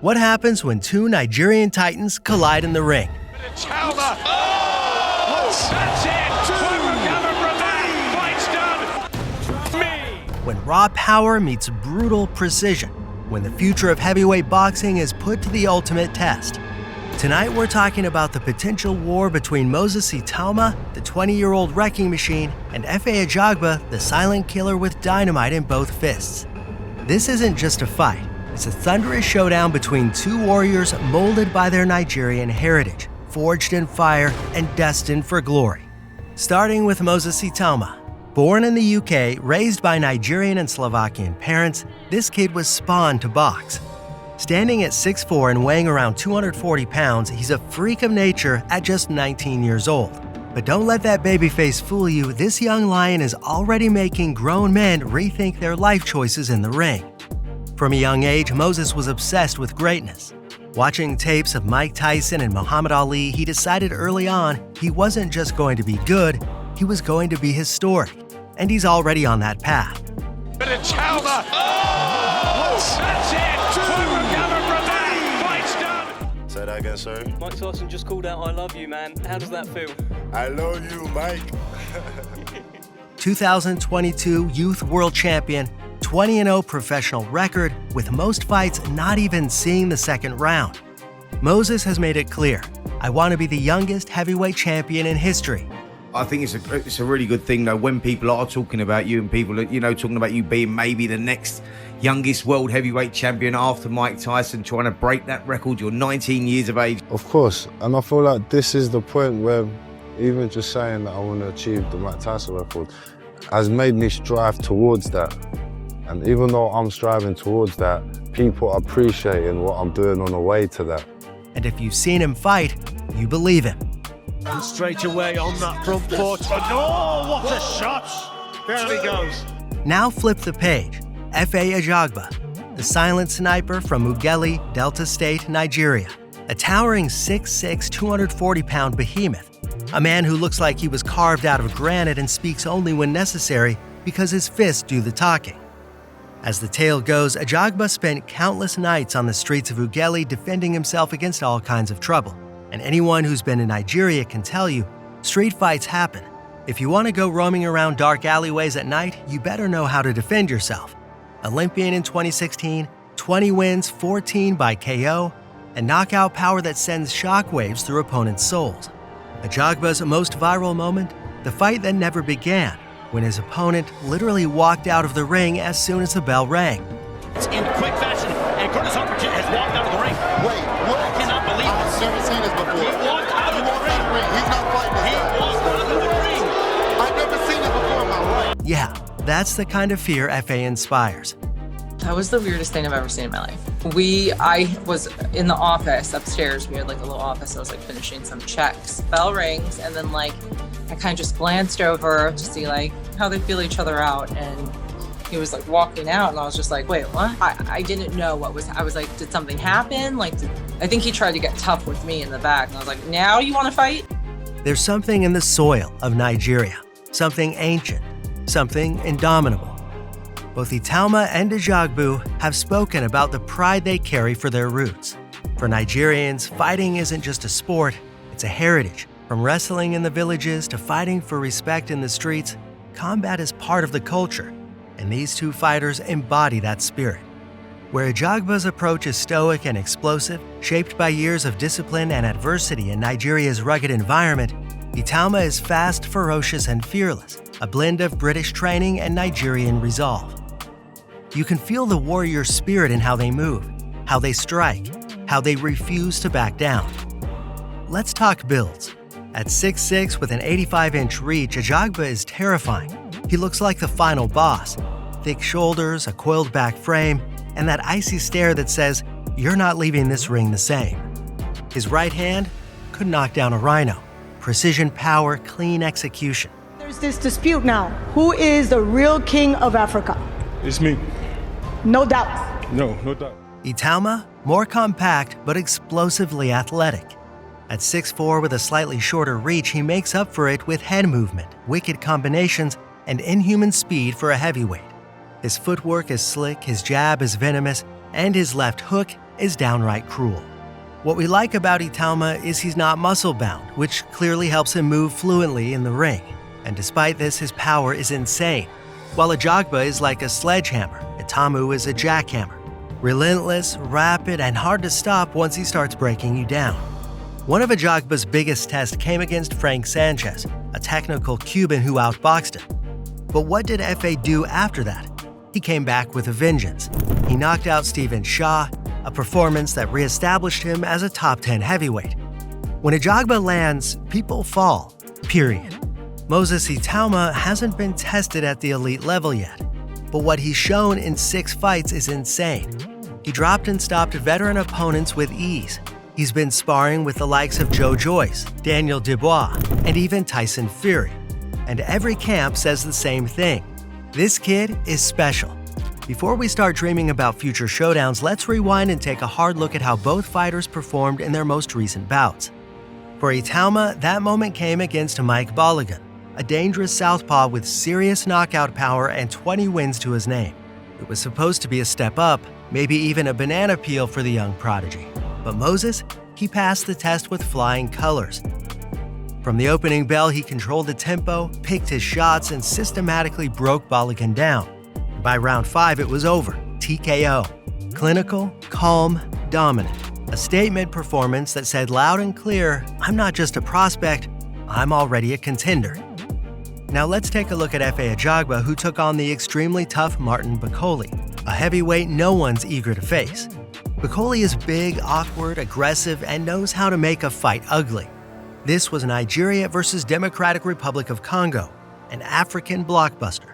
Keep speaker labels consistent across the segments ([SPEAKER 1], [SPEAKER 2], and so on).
[SPEAKER 1] What happens when two Nigerian titans collide in the ring?
[SPEAKER 2] Itauma! Oh! That's it! Won't recover from that! Fight's done! Me!
[SPEAKER 1] When raw power meets brutal precision. When the future of heavyweight boxing is put to the ultimate test. Tonight we're talking about the potential war between Moses Itauma, the 20-year-old wrecking machine, and Efe Ajagba, the silent killer with dynamite in both fists. This isn't just a fight. It's a thunderous showdown between two warriors molded by their Nigerian heritage, forged in fire and destined for glory. Starting with Moses Itauma. Born in the UK, raised by Nigerian and Slovakian parents, this kid was spawned to box. Standing at 6'4" and weighing around 240 pounds, he's a freak of nature at just 19 years old. But don't let that baby face fool you, this young lion is already making grown men rethink their life choices in the ring. From a young age, Moses was obsessed with greatness. Watching tapes of Mike Tyson and Muhammad Ali, he decided early on he wasn't just going to be good, he was going to be historic. And he's already on that path.
[SPEAKER 2] But Itauma! Oh! That's it! Won't recover from that! Fight's done!
[SPEAKER 3] Say that again, sorry.
[SPEAKER 4] Mike Tyson just called out, "I love you, man." How does that feel?
[SPEAKER 3] I love you, Mike.
[SPEAKER 1] 2022 Youth World Champion, 20-0 professional record, with most fights not even seeing the second round. Moses has made it clear, "I want to be the youngest heavyweight champion in history."
[SPEAKER 5] I think it's a really good thing though when people are talking about you and people are, talking about you being maybe the next youngest world heavyweight champion after Mike Tyson, trying to break that record. You're 19 years of age.
[SPEAKER 3] Of course, and I feel like this is the point where even just saying that I want to achieve the Mike Tyson record has made me strive towards that. And even though I'm striving towards that, people are appreciating what I'm doing on the way to that.
[SPEAKER 1] And if you've seen him fight, you believe him.
[SPEAKER 2] And straight away on that front foot. Oh, what a shot! There he goes.
[SPEAKER 1] Now flip the page. Efe Ajagba, the silent sniper from Ughelli, Delta State, Nigeria. A towering 6'6", 240-pound behemoth. A man who looks like he was carved out of granite and speaks only when necessary because his fists do the talking. As the tale goes, Ajagba spent countless nights on the streets of Ughelli defending himself against all kinds of trouble. And anyone who's been in Nigeria can tell you, street fights happen. If you want to go roaming around dark alleyways at night, you better know how to defend yourself. Olympian in 2016, 20 wins, 14 by KO, and knockout power that sends shockwaves through opponents' souls. Ajagba's most viral moment? The fight that never began, when his opponent literally walked out of the ring as soon as the bell rang.
[SPEAKER 6] In quick fashion, and Curtis Humberton has walked out of the ring.
[SPEAKER 3] Wait, what?
[SPEAKER 6] I cannot believe
[SPEAKER 3] I've never seen this before.
[SPEAKER 6] He walked out of the ring.
[SPEAKER 3] He's not fighting this
[SPEAKER 6] He
[SPEAKER 3] guy.
[SPEAKER 6] walked out of the ring.
[SPEAKER 3] I've never seen this before in my life.
[SPEAKER 1] Yeah, that's the kind of fear Efe inspires.
[SPEAKER 7] That was the weirdest thing I've ever seen in my life. I was in the office upstairs. We had like a little office. I was like finishing some checks. Bell rings, and then I kind of just glanced over to see how they feel each other out. And he was walking out, and I was just like, wait, what? I didn't know what was. I was like, did something happen? I think he tried to get tough with me in the back, and I was like, now you want to fight?
[SPEAKER 1] There's something in the soil of Nigeria, something ancient, something indomitable. Both Itauma and Ajagba have spoken about the pride they carry for their roots. For Nigerians, fighting isn't just a sport, it's a heritage. From wrestling in the villages to fighting for respect in the streets, combat is part of the culture, and these two fighters embody that spirit. Where Ajagba's approach is stoic and explosive, shaped by years of discipline and adversity in Nigeria's rugged environment, Itauma is fast, ferocious, and fearless, a blend of British training and Nigerian resolve. You can feel the warrior spirit in how they move, how they strike, how they refuse to back down. Let's talk builds. At 6'6" with an 85-inch reach, Ajagba is terrifying. He looks like the final boss. Thick shoulders, a coiled back frame, and that icy stare that says, "You're not leaving this ring the same." His right hand could knock down a rhino. Precision power, clean execution.
[SPEAKER 8] There's this dispute now. Who is the real king of Africa?
[SPEAKER 9] It's me.
[SPEAKER 8] No doubt.
[SPEAKER 9] No doubt.
[SPEAKER 1] Itauma, more compact but explosively athletic. At 6'4" with a slightly shorter reach, he makes up for it with head movement, wicked combinations, and inhuman speed for a heavyweight. His footwork is slick, his jab is venomous, and his left hook is downright cruel. What we like about Itauma is he's not muscle-bound, which clearly helps him move fluently in the ring. And despite this, his power is insane. While Ajagba is like a sledgehammer, Itauma is a jackhammer. Relentless, rapid, and hard to stop once he starts breaking you down. One of Ajagba's biggest tests came against Frank Sanchez, a technical Cuban who outboxed him. But what did Efe do after that? He came back with a vengeance. He knocked out Stephen Shaw, a performance that re-established him as a top 10 heavyweight. When Ajagba lands, people fall, period. Moses Itauma hasn't been tested at the elite level yet, but what he's shown in 6 fights is insane. He dropped and stopped veteran opponents with ease. He's been sparring with the likes of Joe Joyce, Daniel Dubois, and even Tyson Fury. And every camp says the same thing. This kid is special. Before we start dreaming about future showdowns, let's rewind and take a hard look at how both fighters performed in their most recent bouts. For Itauma, that moment came against Mike Balogun, a dangerous southpaw with serious knockout power and 20 wins to his name. It was supposed to be a step up, maybe even a banana peel for the young prodigy. But Moses, he passed the test with flying colors. From the opening bell, he controlled the tempo, picked his shots, and systematically broke Balogun down. By round 5, it was over, TKO. Clinical, calm, dominant. A statement performance that said loud and clear, I'm not just a prospect, I'm already a contender. Now let's take a look at Efe Ajagba, who took on the extremely tough Martin Bakole, a heavyweight no one's eager to face. Bakole is big, awkward, aggressive, and knows how to make a fight ugly. This was Nigeria versus Democratic Republic of Congo, an African blockbuster.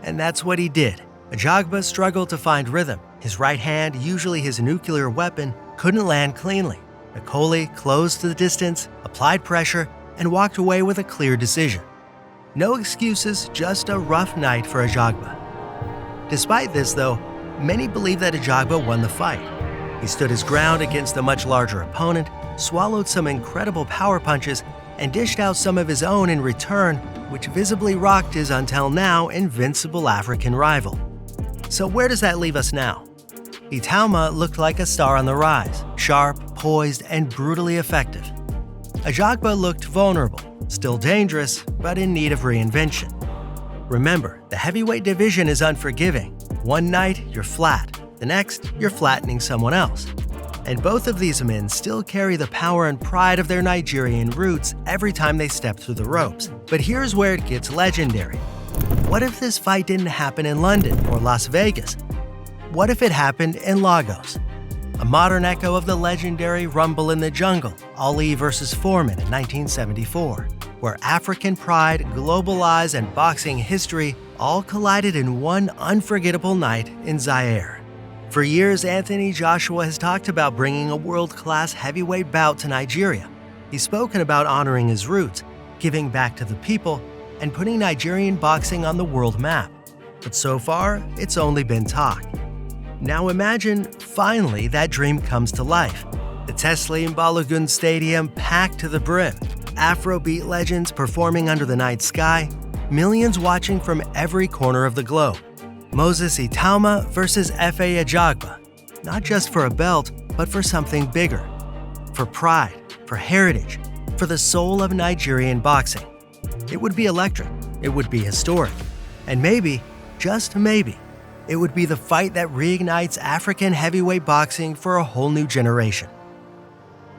[SPEAKER 1] And that's what he did. Ajagba struggled to find rhythm. His right hand, usually his nuclear weapon, couldn't land cleanly. Bakole closed the distance, applied pressure, and walked away with a clear decision. No excuses, just a rough night for Ajagba. Despite this, though, many believe that Ajagba won the fight. He stood his ground against the much larger opponent, swallowed some incredible power punches, and dished out some of his own in return, which visibly rocked his until now invincible African rival. So where does that leave us now? Itauma looked like a star on the rise, sharp, poised, and brutally effective. Ajagba looked vulnerable, still dangerous, but in need of reinvention. Remember, the heavyweight division is unforgiving. One night, you're flat. The next, you're flattening someone else. And both of these men still carry the power and pride of their Nigerian roots every time they step through the ropes. But here's where it gets legendary. What if this fight didn't happen in London or Las Vegas? What if it happened in Lagos? A modern echo of the legendary Rumble in the Jungle, Ali versus Foreman in 1974, where African pride, global eyes, and boxing history all collided in one unforgettable night in Zaire. For years, Anthony Joshua has talked about bringing a world-class heavyweight bout to Nigeria. He's spoken about honoring his roots, giving back to the people, and putting Nigerian boxing on the world map. But so far, it's only been talk. Now imagine, finally, that dream comes to life. The Teslim Balogun Stadium packed to the brim, Afrobeat legends performing under the night sky, millions watching from every corner of the globe. Moses Itauma versus Efe Ajagba, not just for a belt, but for something bigger. For pride, for heritage, for the soul of Nigerian boxing. It would be electric, it would be historic, and maybe, just maybe, it would be the fight that reignites African heavyweight boxing for a whole new generation.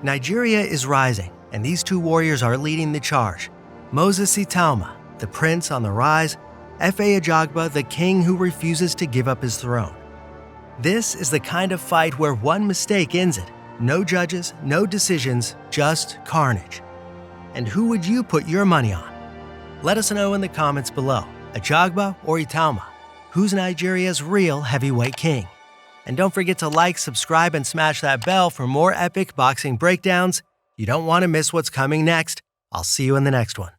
[SPEAKER 1] Nigeria is rising, and these two warriors are leading the charge. Moses Itauma, the prince on the rise, Efe Ajagba, the king who refuses to give up his throne. This is the kind of fight where one mistake ends it. No judges, no decisions, just carnage. And who would you put your money on? Let us know in the comments below. Ajagba or Itauma? Who's Nigeria's real heavyweight king? And don't forget to like, subscribe, and smash that bell for more epic boxing breakdowns. You don't want to miss what's coming next. I'll see you in the next one.